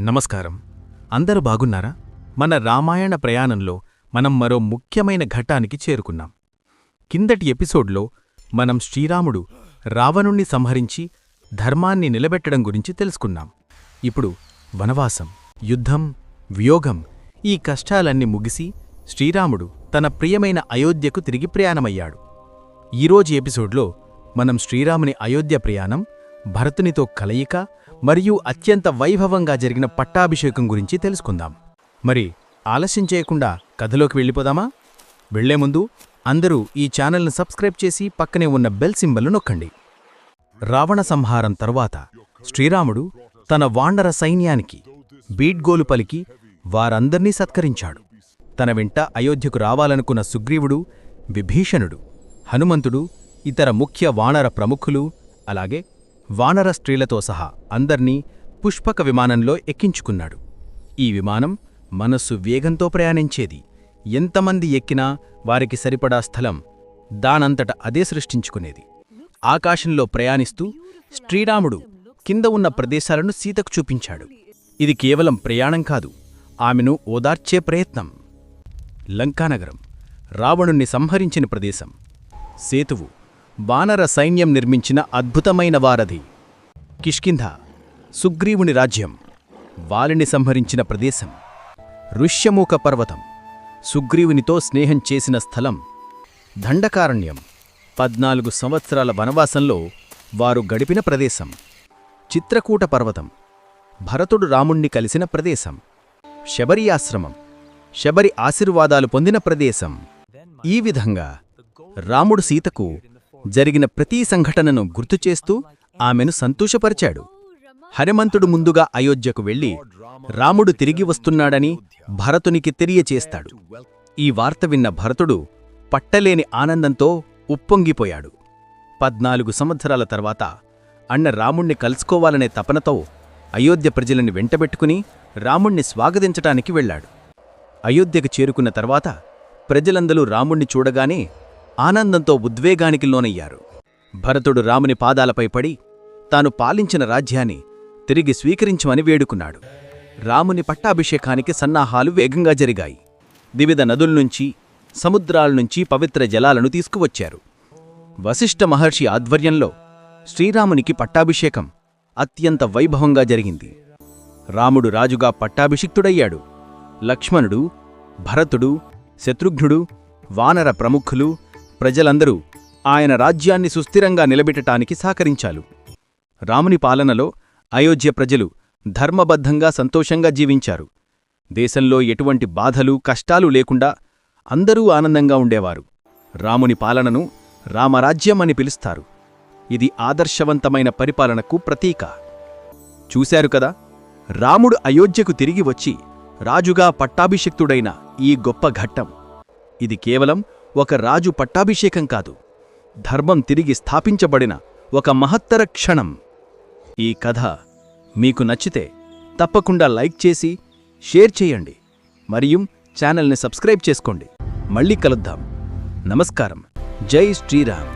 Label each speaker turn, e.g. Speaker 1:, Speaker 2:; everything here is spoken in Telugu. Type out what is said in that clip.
Speaker 1: నమస్కారం. అందరూ బాగున్నారా? మన రామాయణ ప్రయాణంలో మనం మరో ముఖ్యమైన ఘట్టానికి చేరుకున్నాం. కిందటి ఎపిసోడ్లో మనం శ్రీరాముడు రావణుణ్ణి సంహరించి ధర్మాన్ని నిలబెట్టడం గురించి తెలుసుకున్నాం. ఇప్పుడు వనవాసం, యుద్ధం, వియోగం ఈ కష్టాలన్నీ ముగిసి శ్రీరాముడు తన ప్రియమైన అయోధ్యకు తిరిగి ప్రయాణమయ్యాడు. ఈరోజు ఎపిసోడ్లో మనం శ్రీరాముని అయోధ్య ప్రయాణం, భరతునితో కలయిక మరియు అత్యంత వైభవంగా జరిగిన పట్టాభిషేకం గురించి తెలుసుకుందాం. మరి ఆలస్యం చేయకుండా కథలోకి వెళ్ళిపోదామా? వెళ్లే ముందు అందరూ ఈ ఛానల్ను సబ్స్క్రైబ్ చేసి పక్కనే ఉన్న బెల్ సింబల్ను నొక్కండి. రావణ సంహారం తరువాత శ్రీరాముడు తన వానర సైన్యానికి బీడ్గోలు పలికి వారందర్నీ సత్కరించాడు. తన వెంట అయోధ్యకు రావాలనుకున్న సుగ్రీవుడు, విభీషణుడు, హనుమంతుడు, ఇతర ముఖ్య వానర ప్రముఖులు, అలాగే వానర స్త్రీలతో సహా అందర్నీ పుష్పక విమానంలో ఎక్కించుకున్నాడు. ఈ విమానం మనస్సు వేగంతో ప్రయాణించేది. ఎంతమంది ఎక్కినా వారికి సరిపడా స్థలం దానంతట అదే సృష్టించుకునేది. ఆకాశంలో ప్రయాణిస్తూ శ్రీరాముడు కింద ఉన్న ప్రదేశాలను సీతకు చూపించాడు. ఇది కేవలం ప్రయాణం కాదు, ఆమెను ఓదార్చే ప్రయత్నం. లంకానగరం, రావణుణ్ణి సంహరించిన ప్రదేశం, సేతువు, వానర సైన్యం నిర్మించిన అద్భుతమైన వారధి, కిష్కింధ, సుగ్రీవుని రాజ్యం, వాలిని సంహరించిన ప్రదేశం, ఋష్యమూక పర్వతం, సుగ్రీవునితో స్నేహం చేసిన స్థలం, దండకారణ్యం, 14 సంవత్సరాల వనవాసంలో వారు గడిపిన ప్రదేశం, చిత్రకూట పర్వతం, భరతుడు రాముణ్ణి కలిసిన ప్రదేశం, శబరి ఆశ్రమం, శబరి ఆశీర్వాదాలు పొందిన ప్రదేశం. ఈ విధంగా రాముడు సీతకు జరిగిన ప్రతి సంఘటనను గుర్తుచేస్తూ ఆమెను సంతోషపరిచాడు. హనుమంతుడు ముందుగా అయోధ్యకు వెళ్లి రాముడు తిరిగి వస్తున్నాడని భరతునికి తెలియచేస్తాడు. ఈ వార్త విన్న భరతుడు పట్టలేని ఆనందంతో ఉప్పొంగిపోయాడు. 14 సంవత్సరాల తర్వాత అన్న రాముణ్ణి కలుసుకోవాలనే తపనతో అయోధ్య ప్రజలని వెంటబెట్టుకుని రాముణ్ణి స్వాగతించటానికి వెళ్లాడు. అయోధ్యకు చేరుకున్న తర్వాత ప్రజలందరూ రాముణ్ణి చూడగానే ఆనందంతో ఉద్వేగానికి లోనయ్యారు. భరతుడు రాముని పాదాలపై పడి తాను పాలించిన రాజ్యాన్ని తిరిగి స్వీకరించమని వేడుకున్నాడు. రాముని పట్టాభిషేకానికి సన్నాహాలు వేగంగా జరిగాయి. వివిధ నదుల్నుంచి, సముద్రాలనుంచి పవిత్ర జలాలను తీసుకువచ్చారు. వశిష్ఠ మహర్షి ఆధ్వర్యంలో శ్రీరామునికి పట్టాభిషేకం అత్యంత వైభవంగా జరిగింది. రాముడు రాజుగా పట్టాభిషిక్తుడయ్యాడు. లక్ష్మణుడు, భరతుడు, శత్రుఘ్నుడు, వానర ప్రముఖులు, ప్రజలందరూ ఆయన రాజ్యాన్ని సుస్థిరంగా నిలబెట్టటానికి సహకరించారు. రాముని పాలనలో అయోధ్య ప్రజలు ధర్మబద్ధంగా సంతోషంగా జీవించారు. దేశంలో ఎటువంటి బాధలు, కష్టాలు లేకుండా అందరూ ఆనందంగా ఉండేవారు. రాముని పాలనను రామరాజ్యం అని పిలుస్తారు. ఇది ఆదర్శవంతమైన పరిపాలనకు ప్రతీక. చూశారు కదా, రాముడు అయోధ్యకు తిరిగి వచ్చి రాజుగా పట్టాభిషిక్తుడైన ఈ గొప్ప ఘట్టం. ఇది కేవలం ఒక రాజు పట్టాభిషేకం కాదు, ధర్మం తిరిగి స్థాపించబడిన ఒక మహత్తర క్షణం. ఈ కథ మీకు నచ్చితే తప్పకుండా లైక్ చేసి షేర్ చేయండి మరియు ఛానల్ని సబ్స్క్రైబ్ చేసుకోండి. మళ్ళీ కలుద్దాం. నమస్కారం. జై శ్రీరామ్.